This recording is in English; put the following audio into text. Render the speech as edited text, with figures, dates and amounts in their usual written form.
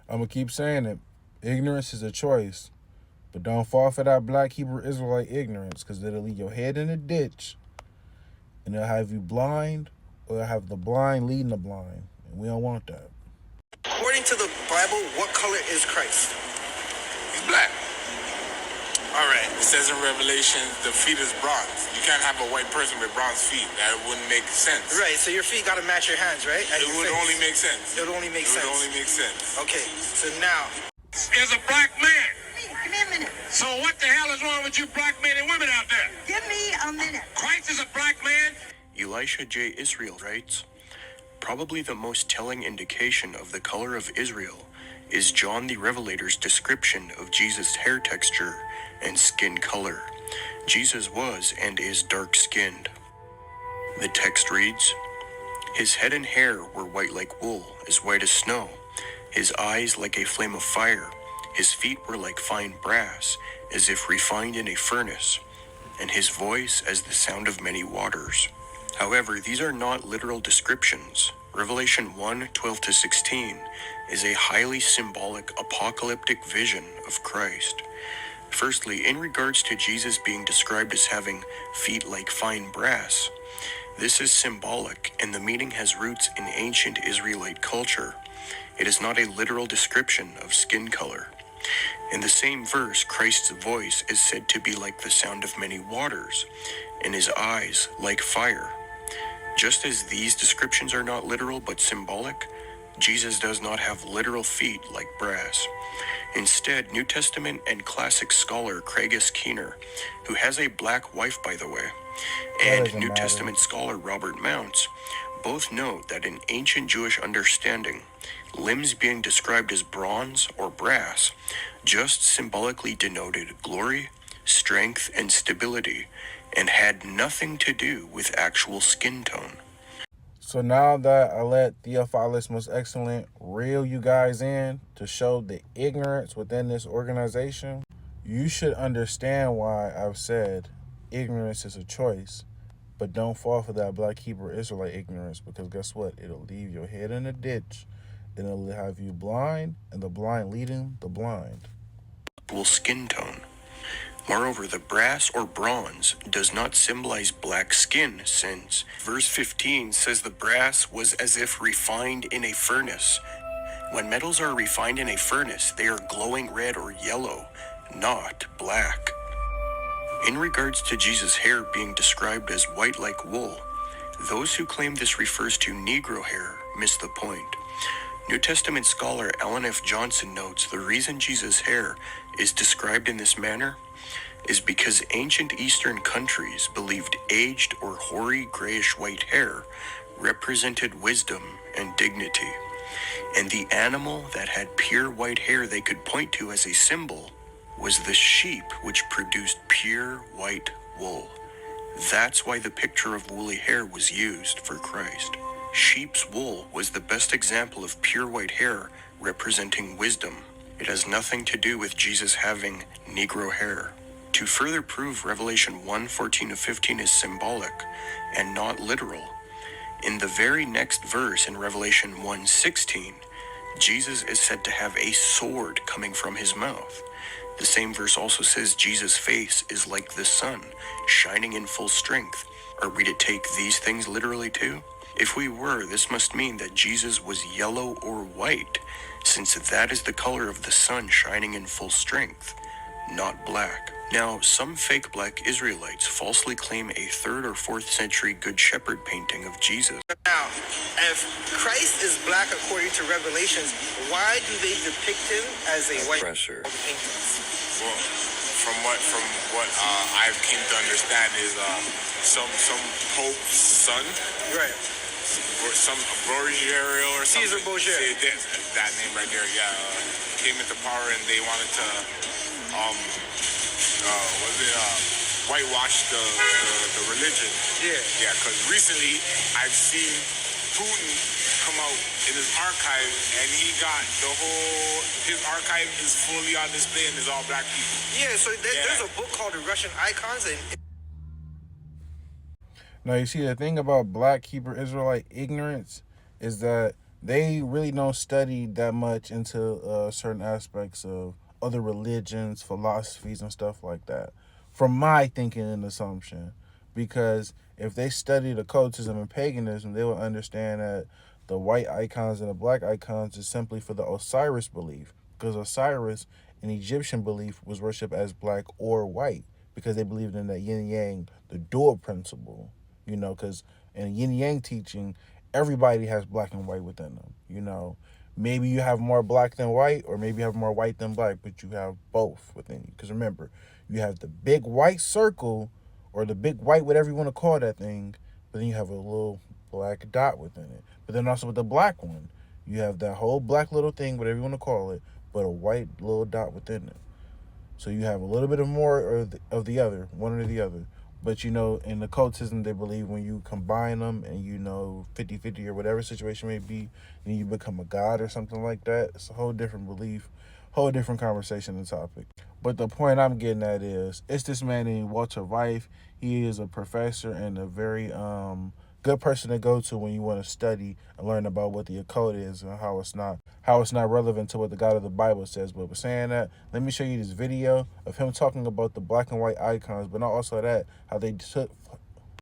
I'm going to keep saying it. Ignorance is a choice. But don't fall for that black Hebrew Israelite ignorance, because it'll leave your head in a ditch and it'll have you blind, or it'll have the blind leading the blind. And we don't want that. According to the Bible, what color is Christ? He's black. All right. It says in Revelation, the feet is bronze. You can't have a white person with bronze feet. That wouldn't make sense. Right. So your feet got to match your hands, right? It would only make sense. It would only make sense. It would only make sense. Okay. So now, is a black man. Give me a minute. So what the hell is wrong with you black men and women out there? Give me a minute. Christ is a black man. Elisha J. Israel writes, probably the most telling indication of the color of Israel is John the Revelator's description of Jesus' hair texture and skin color. Jesus was and is dark-skinned. The text reads, his head and hair were white like wool, as white as snow, his eyes like a flame of fire, his feet were like fine brass, as if refined in a furnace, and his voice as the sound of many waters. However, these are not literal descriptions. Revelation 1:12-16 is a highly symbolic apocalyptic vision of Christ. Firstly, in regards to Jesus being described as having feet like fine brass, this is symbolic, and the meaning has roots in ancient Israelite culture. It is not a literal description of skin color. In the same verse, Christ's voice is said to be like the sound of many waters, and his eyes like fire. Just as these descriptions are not literal but symbolic, Jesus does not have literal feet like brass. Instead, New Testament and classic scholar Craig S. Keener, who has a black wife by the way, and New Testament scholar Robert Mounts, both note that in ancient Jewish understanding, limbs being described as bronze or brass just symbolically denoted glory, strength, and stability, and had nothing to do with actual skin tone. So now that I let Theophilus Most Excellent reel you guys in to show the ignorance within this organization, you should understand why I've said ignorance is a choice. But don't fall for that black Hebrew Israelite ignorance, because guess what? It'll leave your head in a ditch, and it'll have you blind, and the blind leading the blind. Skin tone. Moreover, the brass or bronze does not symbolize black skin, since verse 15 says the brass was as if refined in a furnace. When metals are refined in a furnace, they are glowing red or yellow, not black. In regards to Jesus' hair being described as white like wool, those who claim this refers to Negro hair miss the point. New Testament scholar Ellen F. Johnson notes the reason Jesus' hair is described in this manner is because ancient Eastern countries believed aged or hoary grayish white hair represented wisdom and dignity, and the animal that had pure white hair they could point to as a symbol was the sheep, which produced pure white wool. That's why the picture of woolly hair was used for Christ. Sheep's wool was the best example of pure white hair representing wisdom. It has nothing to do with Jesus having Negro hair. To further prove Revelation 1:14-15 is symbolic and not literal, in the very next verse in Revelation 1:16, Jesus is said to have a sword coming from his mouth. The same verse also says Jesus' face is like the sun, shining in full strength. Are we to take these things literally too? If we were, this must mean that Jesus was yellow or white, since that is the color of the sun shining in full strength, not black. Now, some fake black Israelites falsely claim a 3rd or 4th century Good Shepherd painting of Jesus. Now, if Christ is black according to Revelations, why do they depict him as a white Pressure. Well, from what I've came to understand is some Pope's son, Right. or some Borgia or something. Caesar Borgia. That name right there, yeah, came into power and they wanted to whitewash the religion. Yeah, because recently I've seen Putin come out in his archive and he got his archive is fully on display and there's all black people. Yeah, so there's a book called The Russian Icons, and Now, you see, the thing about black Hebrew Israelite ignorance is that they really don't study that much into certain aspects of other religions, philosophies, and stuff like that. From my thinking and assumption, because if they studied occultism and paganism, they would understand that the white icons and the black icons is simply for the Osiris belief, because Osiris in Egyptian belief was worshipped as black or white because they believed in that yin yang, the dual principle. Because in yin yang teaching, everybody has black and white within them. Maybe you have more black than white, or maybe you have more white than black, but you have both within you. Because remember, you have the big white circle, or the big white, whatever you want to call that thing, but then you have a little black dot within it. But then also with the black one, you have that whole black little thing, whatever you want to call it, but a white little dot within it. So you have a little bit of more of the other, one or the other. But in occultism, they believe when you combine them and 50-50 or whatever situation may be, then you become a god or something like that. It's a whole different belief, whole different conversation and topic. But the point I'm getting at is, it's this man named Walter Reif. He is a professor and a very good person to go to when you want to study and learn about what the occult is and how it's not relevant to what the God of the Bible says. But with saying that, let me show you this video of him talking about the black and white icons, but not also that, how they took